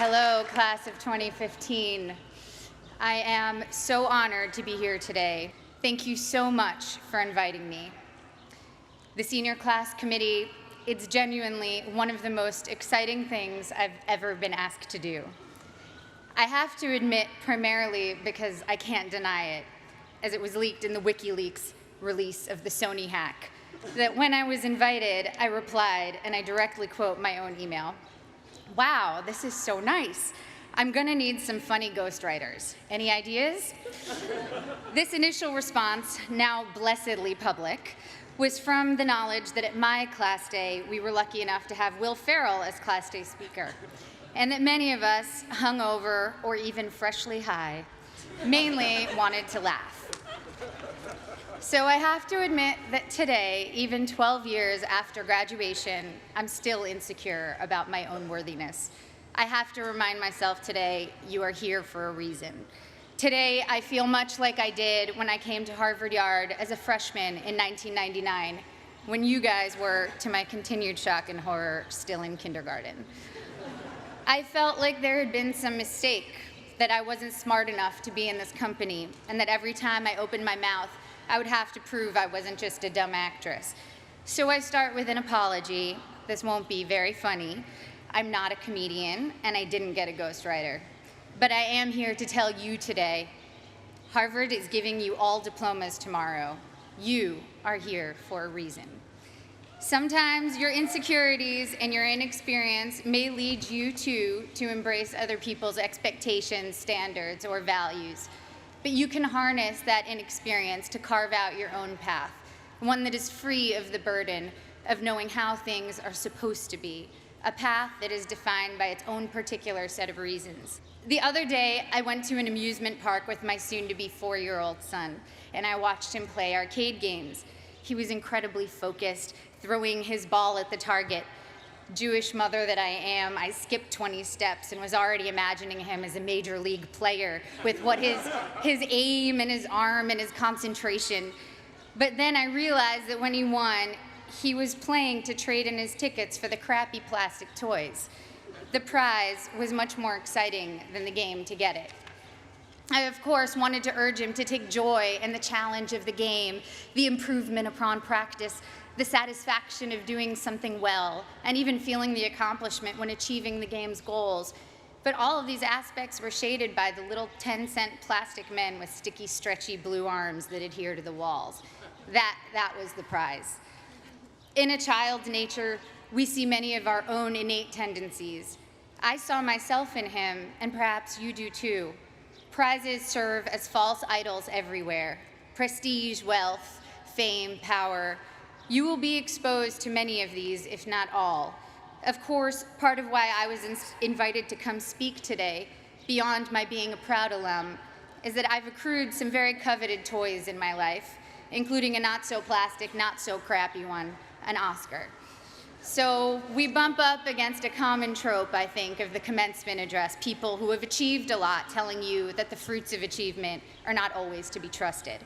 Hello, class of 2015. I am so honored to be here today. Thank you so much for inviting me. The senior class committee, it's genuinely one of the most exciting things I've ever been asked to do. I have to admit, primarily because I can't deny it, as it was leaked in the WikiLeaks release of the Sony hack, that when I was invited, I replied, and I directly quote my own email, "Wow, this is so nice. I'm gonna need some funny ghostwriters. Any ideas?" This initial response, now blessedly public, was from the knowledge that at my class day, we were lucky enough to have Will Ferrell as class day speaker, and that many of us, hungover or even freshly high, mainly wanted to laugh. So I have to admit that today, even 12 years after graduation, I'm still insecure about my own worthiness. I have to remind myself today, you are here for a reason. Today, I feel much like I did when I came to Harvard Yard as a freshman in 1999, when you guys were, to my continued shock and horror, still in kindergarten. I felt like there had been some mistake, that I wasn't smart enough to be in this company, and that every time I opened my mouth, I would have to prove I wasn't just a dumb actress. So I start with an apology. This won't be very funny. I'm not a comedian, and I didn't get a ghostwriter. But I am here to tell you today, Harvard is giving you all diplomas tomorrow. You are here for a reason. Sometimes your insecurities and your inexperience may lead you to embrace other people's expectations, standards, or values. But you can harness that inexperience to carve out your own path, one that is free of the burden of knowing how things are supposed to be, a path that is defined by its own particular set of reasons. The other day, I went to an amusement park with my soon-to-be 4-year-old son, and I watched him play arcade games. He was incredibly focused, throwing his ball at the target. Jewish mother that I am, I skipped 20 steps and was already imagining him as a major league player with what his aim and his arm and his concentration. But then I realized that when he won, he was playing to trade in his tickets for the crappy plastic toys. The prize was much more exciting than the game to get it. I, of course, wanted to urge him to take joy in the challenge of the game, the improvement upon practice, the satisfaction of doing something well, and even feeling the accomplishment when achieving the game's goals. But all of these aspects were shaded by the little 10-cent plastic men with sticky, stretchy blue arms that adhere to the walls. That was the prize. In a child's nature, we see many of our own innate tendencies. I saw myself in him, and perhaps you do too. Prizes serve as false idols everywhere. Prestige, wealth, fame, power. You will be exposed to many of these, if not all. Of course, part of why I was invited to come speak today, beyond my being a proud alum, is that I've accrued some very coveted toys in my life, including a not-so-plastic, not-so-crappy one, an Oscar. So we bump up against a common trope, I think, of the commencement address, people who have achieved a lot telling you that the fruits of achievement are not always to be trusted.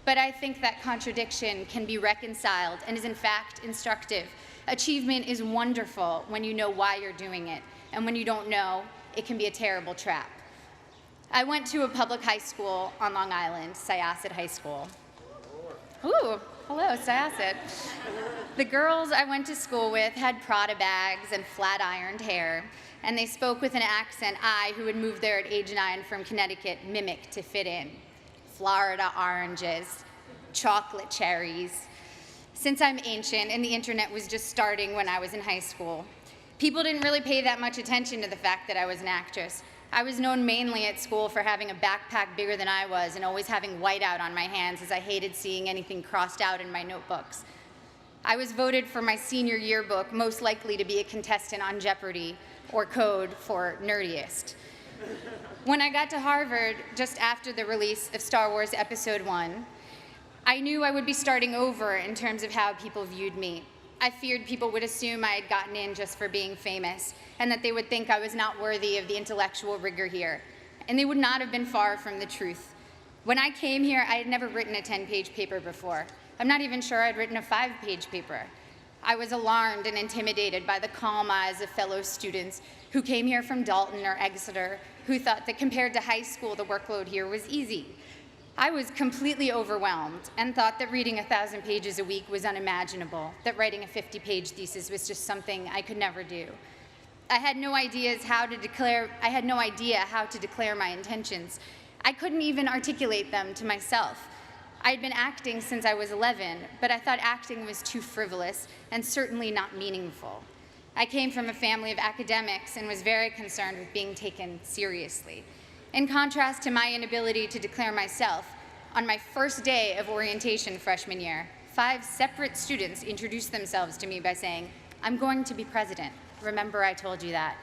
But I think that contradiction can be reconciled and is in fact instructive. Achievement is wonderful when you know why you're doing it, and when you don't know, it can be a terrible trap. I went to a public high school on Long Island, Syosset High School. Ooh, hello, Syosset. The girls I went to school with had Prada bags and flat-ironed hair, and they spoke with an accent I, who had moved there at age 9 from Connecticut, mimicked to fit in. Florida oranges, chocolate cherries. Since I'm ancient and the internet was just starting when I was in high school, people didn't really pay that much attention to the fact that I was an actress. I was known mainly at school for having a backpack bigger than I was and always having whiteout on my hands, as I hated seeing anything crossed out in my notebooks. I was voted for my senior yearbook most likely to be a contestant on Jeopardy, or Code for nerdiest. When I got to Harvard, just after the release of Star Wars Episode 1, I knew I would be starting over in terms of how people viewed me. I feared people would assume I had gotten in just for being famous, and that they would think I was not worthy of the intellectual rigor here. And they would not have been far from the truth. When I came here, I had never written a 10-page paper before. I'm not even sure I'd written a 5-page paper. I was alarmed and intimidated by the calm eyes of fellow students who came here from Dalton or Exeter, who thought that compared to high school, the workload here was easy. I was completely overwhelmed and thought that reading 1,000 pages a week was unimaginable, that writing a 50-page thesis was just something I could never do. I had no idea how to declare my intentions. I couldn't even articulate them to myself. I had been acting since I was 11, but I thought acting was too frivolous and certainly not meaningful. I came from a family of academics and was very concerned with being taken seriously. In contrast to my inability to declare myself, on my first day of orientation freshman year, 5 separate students introduced themselves to me by saying, "I'm going to be president. Remember I told you that."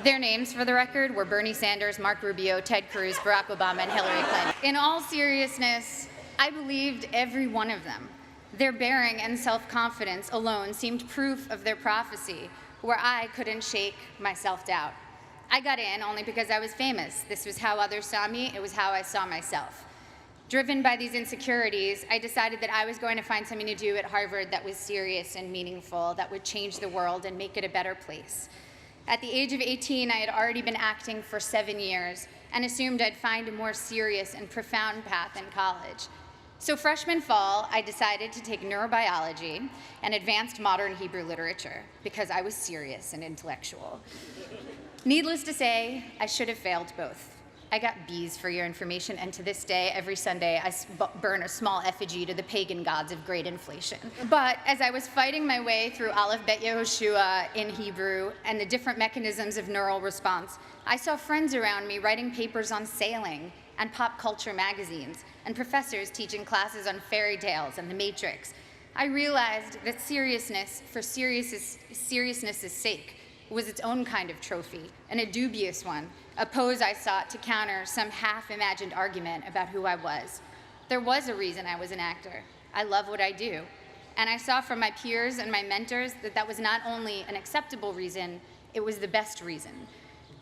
Their names, for the record, were Bernie Sanders, Mark Rubio, Ted Cruz, Barack Obama, and Hillary Clinton. In all seriousness, I believed every one of them. Their bearing and self-confidence alone seemed proof of their prophecy, where I couldn't shake my self-doubt. I got in only because I was famous. This was how others saw me. It was how I saw myself. Driven by these insecurities, I decided that I was going to find something to do at Harvard that was serious and meaningful, that would change the world and make it a better place. At the age of 18, I had already been acting for 7 years and assumed I'd find a more serious and profound path in college. So freshman fall, I decided to take neurobiology and advanced modern Hebrew literature because I was serious and intellectual. Needless to say, I should have failed both. I got B's for your information, and to this day, every Sunday, I burn a small effigy to the pagan gods of great inflation. But as I was fighting my way through Aleph Bet Yehoshua in Hebrew and the different mechanisms of neural response, I saw friends around me writing papers on sailing and pop culture magazines, and professors teaching classes on fairy tales and the Matrix. I realized that seriousness for seriousness' sake was its own kind of trophy, and a dubious one, a pose I sought to counter some half-imagined argument about who I was. There was a reason I was an actor. I love what I do. And I saw from my peers and my mentors that that was not only an acceptable reason, it was the best reason.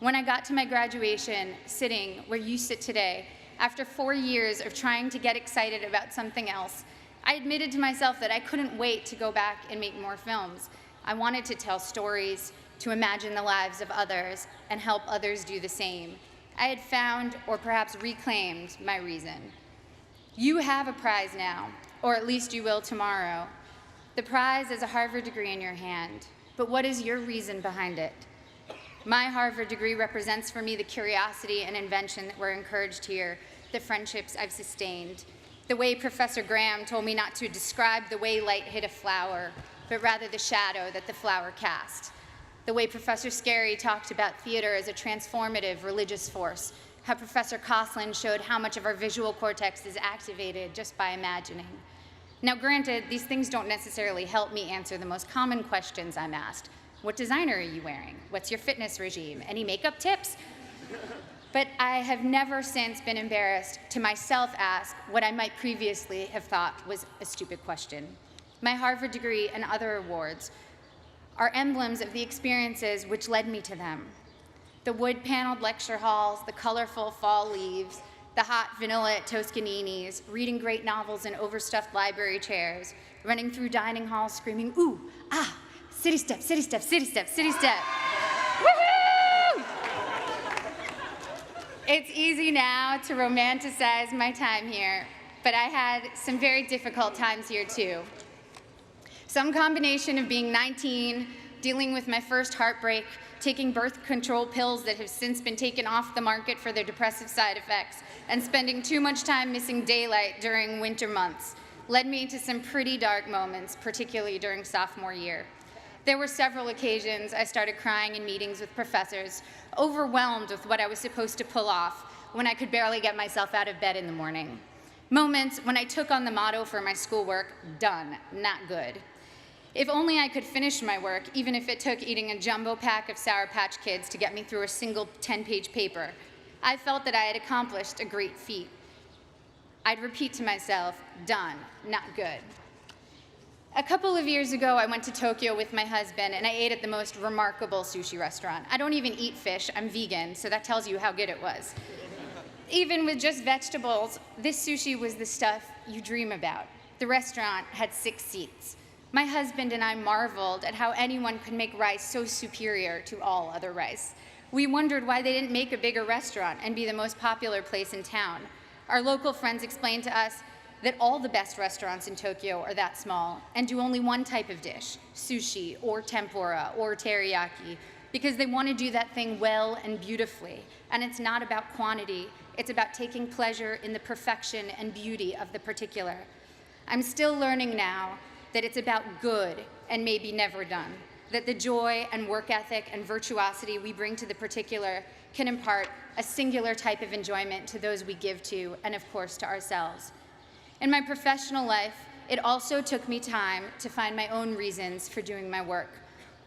When I got to my graduation, sitting where you sit today, after 4 years of trying to get excited about something else, I admitted to myself that I couldn't wait to go back and make more films. I wanted to tell stories, to imagine the lives of others, and help others do the same. I had found, or perhaps reclaimed, my reason. You have a prize now, or at least you will tomorrow. The prize is a Harvard degree in your hand, but what is your reason behind it? My Harvard degree represents for me the curiosity and invention that were encouraged here, the friendships I've sustained, the way Professor Graham told me not to describe the way light hit a flower, but rather the shadow that the flower cast. The way Professor Scarry talked about theater as a transformative religious force, how Professor Coslin showed how much of our visual cortex is activated just by imagining. Now granted, these things don't necessarily help me answer the most common questions I'm asked. What designer are you wearing? What's your fitness regime? Any makeup tips? But I have never since been embarrassed to myself ask what I might previously have thought was a stupid question. My Harvard degree and other awards are emblems of the experiences which led me to them. The wood-paneled lecture halls, the colorful fall leaves, the hot vanilla at Toscanini's, reading great novels in overstuffed library chairs, running through dining halls screaming, "Ooh, ah, city step, city step, city step, city step." Woohoo! It's easy now to romanticize my time here, but I had some very difficult times here too. Some combination of being 19, dealing with my first heartbreak, taking birth control pills that have since been taken off the market for their depressive side effects, and spending too much time missing daylight during winter months led me to some pretty dark moments, particularly during sophomore year. There were several occasions I started crying in meetings with professors, overwhelmed with what I was supposed to pull off when I could barely get myself out of bed in the morning. Moments when I took on the motto for my schoolwork, done, not good. If only I could finish my work, even if it took eating a jumbo pack of Sour Patch Kids to get me through a single 10-page paper, I felt that I had accomplished a great feat. I'd repeat to myself, done, not good. A couple of years ago, I went to Tokyo with my husband, and I ate at the most remarkable sushi restaurant. I don't even eat fish, I'm vegan, so that tells you how good it was. Even with just vegetables, this sushi was the stuff you dream about. The restaurant had 6 seats. My husband and I marveled at how anyone could make rice so superior to all other rice. We wondered why they didn't make a bigger restaurant and be the most popular place in town. Our local friends explained to us that all the best restaurants in Tokyo are that small and do only one type of dish, sushi or tempura or teriyaki, because they want to do that thing well and beautifully. And it's not about quantity, it's about taking pleasure in the perfection and beauty of the particular. I'm still learning now that it's about good and maybe never done, that the joy and work ethic and virtuosity we bring to the particular can impart a singular type of enjoyment to those we give to, and of course to ourselves. In my professional life, it also took me time to find my own reasons for doing my work.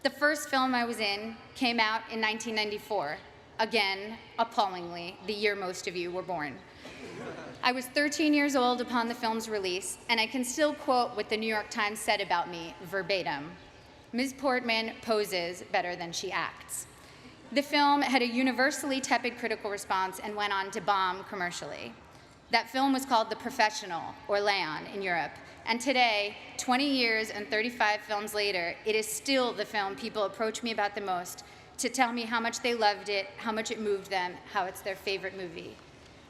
The first film I was in came out in 1994. Again, appallingly, the year most of you were born. I was 13 years old upon the film's release, and I can still quote what the New York Times said about me verbatim. Ms. Portman poses better than she acts. The film had a universally tepid critical response and went on to bomb commercially. That film was called The Professional, or Leon in Europe, and today, 20 years and 35 films later, it is still the film people approach me about the most to tell me how much they loved it, how much it moved them, how it's their favorite movie.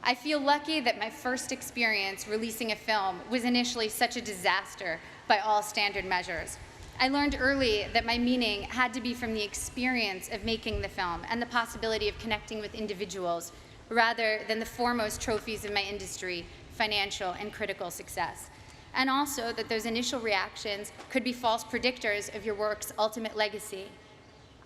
I feel lucky that my first experience releasing a film was initially such a disaster by all standard measures. I learned early that my meaning had to be from the experience of making the film and the possibility of connecting with individuals rather than the foremost trophies of my industry, financial and critical success. And also that those initial reactions could be false predictors of your work's ultimate legacy.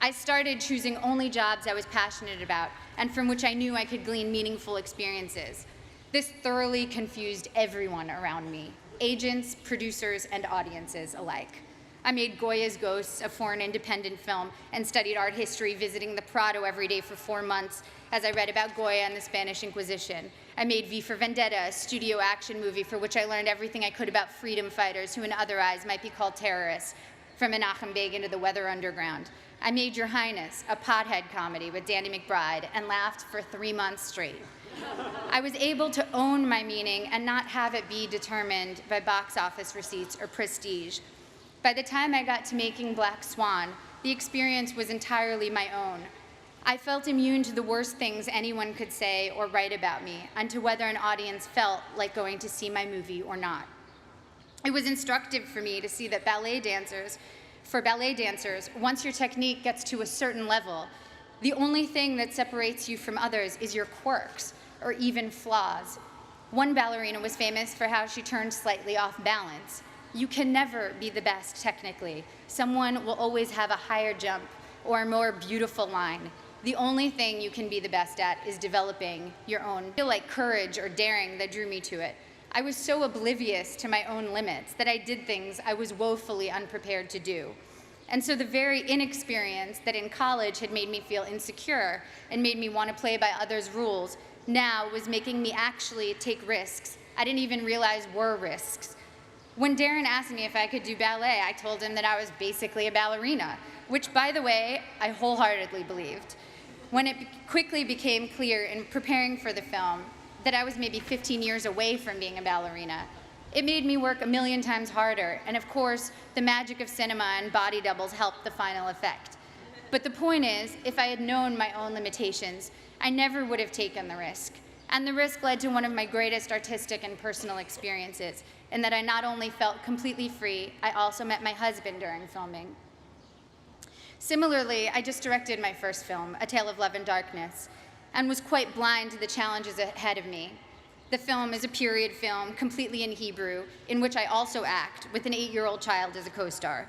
I started choosing only jobs I was passionate about and from which I knew I could glean meaningful experiences. This thoroughly confused everyone around me, agents, producers, and audiences alike. I made Goya's Ghosts, a foreign independent film, and studied art history, visiting the Prado every day for 4 months as I read about Goya and the Spanish Inquisition. I made V for Vendetta, a studio action movie for which I learned everything I could about freedom fighters who in other eyes might be called terrorists, from Menachem Begin to the Weather Underground. I made Your Highness, a pothead comedy with Danny McBride, and laughed for 3 months straight. I was able to own my meaning and not have it be determined by box office receipts or prestige. By the time I got to making Black Swan, the experience was entirely my own. I felt immune to the worst things anyone could say or write about me, and to whether an audience felt like going to see my movie or not. It was instructive for me to see that for ballet dancers, once your technique gets to a certain level, the only thing that separates you from others is your quirks, or even flaws. One ballerina was famous for how she turned slightly off balance. You can never be the best technically. Someone will always have a higher jump or a more beautiful line. The only thing you can be the best at is developing your own. I feel like courage or daring that drew me to it. I was so oblivious to my own limits that I did things I was woefully unprepared to do. And so the very inexperience that in college had made me feel insecure and made me want to play by others' rules now was making me actually take risks I didn't even realize were risks. When Darren asked me if I could do ballet, I told him that I was basically a ballerina, which, by the way, I wholeheartedly believed. When it quickly became clear in preparing for the film that I was maybe 15 years away from being a ballerina, it made me work 1,000,000 times harder, and of course, the magic of cinema and body doubles helped the final effect. But the point is, if I had known my own limitations, I never would have taken the risk. And the risk led to one of my greatest artistic and personal experiences, in that I not only felt completely free, I also met my husband during filming. Similarly, I just directed my first film, A Tale of Love and Darkness, and was quite blind to the challenges ahead of me. The film is a period film, completely in Hebrew, in which I also act, with an 8-year-old child as a co-star.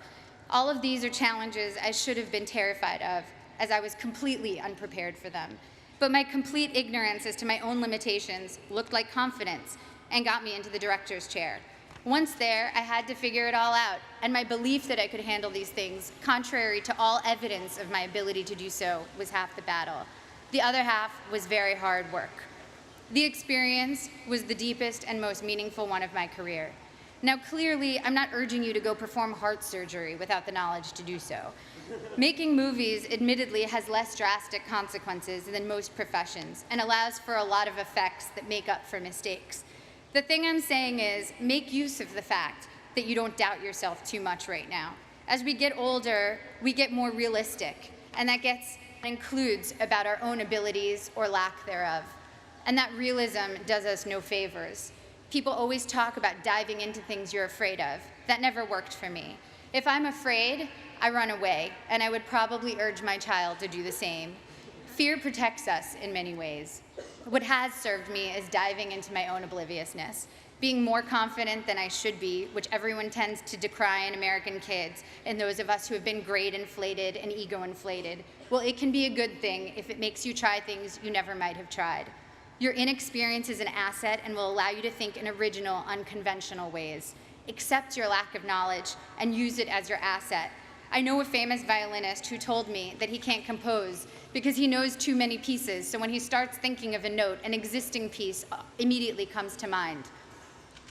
All of these are challenges I should have been terrified of, as I was completely unprepared for them. But my complete ignorance as to my own limitations looked like confidence and got me into the director's chair. Once there, I had to figure it all out, and my belief that I could handle these things, contrary to all evidence of my ability to do so, was half the battle. The other half was very hard work. The experience was the deepest and most meaningful one of my career. Now, clearly, I'm not urging you to go perform heart surgery without the knowledge to do so. Making movies, admittedly, has less drastic consequences than most professions and allows for a lot of effects that make up for mistakes. The thing I'm saying is, make use of the fact that you don't doubt yourself too much right now. As we get older, we get more realistic, and that includes about our own abilities or lack thereof. And that realism does us no favors. People always talk about diving into things you're afraid of. That never worked for me. If I'm afraid, I run away, and I would probably urge my child to do the same. Fear protects us in many ways. What has served me is diving into my own obliviousness, being more confident than I should be, which everyone tends to decry in American kids, and those of us who have been grade inflated and ego inflated. Well, it can be a good thing if it makes you try things you never might have tried. Your inexperience is an asset and will allow you to think in original, unconventional ways. Accept your lack of knowledge and use it as your asset. I know a famous violinist who told me that he can't compose because he knows too many pieces, so when he starts thinking of a note, an existing piece immediately comes to mind.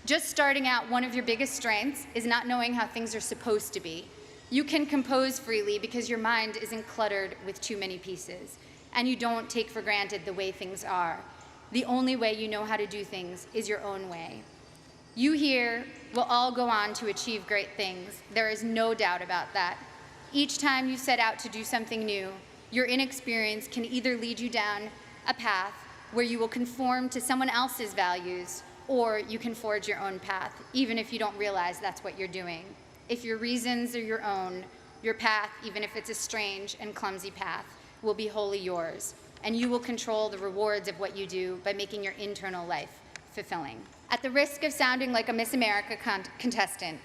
Just starting out, one of your biggest strengths is not knowing how things are supposed to be. You can compose freely because your mind isn't cluttered with too many pieces, and you don't take for granted the way things are. The only way you know how to do things is your own way. You here will all go on to achieve great things. There is no doubt about that. Each time you set out to do something new, your inexperience can either lead you down a path where you will conform to someone else's values, or you can forge your own path, even if you don't realize that's what you're doing. If your reasons are your own, your path, even if it's a strange and clumsy path, will be wholly yours, and you will control the rewards of what you do by making your internal life fulfilling. At the risk of sounding like a Miss America contestant,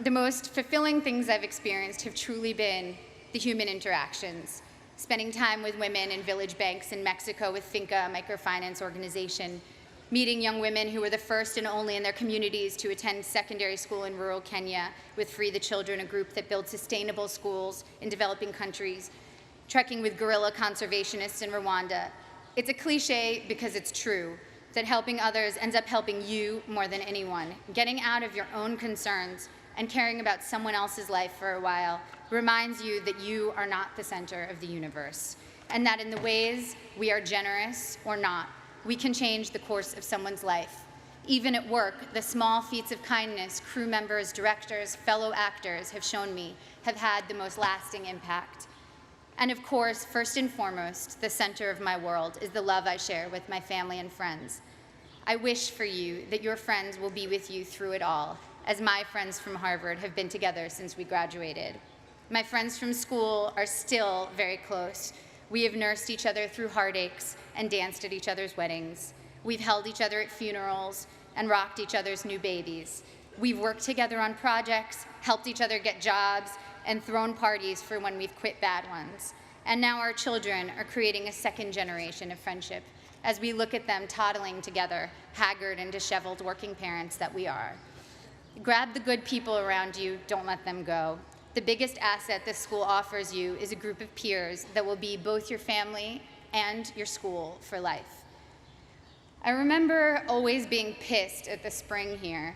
the most fulfilling things I've experienced have truly been the human interactions. Spending time with women in village banks in Mexico with Finca, a microfinance organization, meeting young women who were the first and only in their communities to attend secondary school in rural Kenya with Free the Children, a group that builds sustainable schools in developing countries, trekking with guerrilla conservationists in Rwanda. It's a cliche because it's true, that helping others ends up helping you more than anyone. Getting out of your own concerns and caring about someone else's life for a while reminds you that you are not the center of the universe, and that in the ways we are generous or not, we can change the course of someone's life. Even at work, the small feats of kindness crew members, directors, fellow actors have shown me have had the most lasting impact. And of course, first and foremost, the center of my world is the love I share with my family and friends. I wish for you that your friends will be with you through it all, as my friends from Harvard have been together since we graduated. My friends from school are still very close. We have nursed each other through heartaches and danced at each other's weddings. We've held each other at funerals and rocked each other's new babies. We've worked together on projects, helped each other get jobs, and thrown parties for when we've quit bad ones. And now our children are creating a second generation of friendship as we look at them toddling together, haggard and disheveled working parents that we are. Grab the good people around you, don't let them go. The biggest asset this school offers you is a group of peers that will be both your family and your school for life. I remember always being pissed at the spring here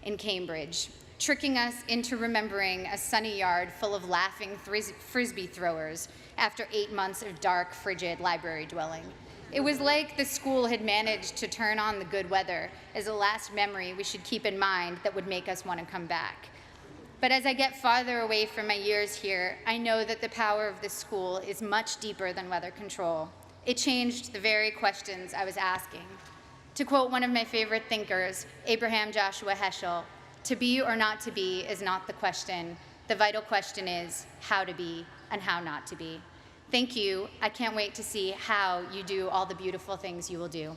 in Cambridge, tricking us into remembering a sunny yard full of laughing frisbee throwers after 8 months of dark, frigid library dwelling. It was like the school had managed to turn on the good weather as a last memory we should keep in mind that would make us want to come back. But as I get farther away from my years here, I know that the power of this school is much deeper than weather control. It changed the very questions I was asking. To quote one of my favorite thinkers, Abraham Joshua Heschel, "To be or not to be is not the question. The vital question is how to be and how not to be." Thank you. I can't wait to see how you do all the beautiful things you will do.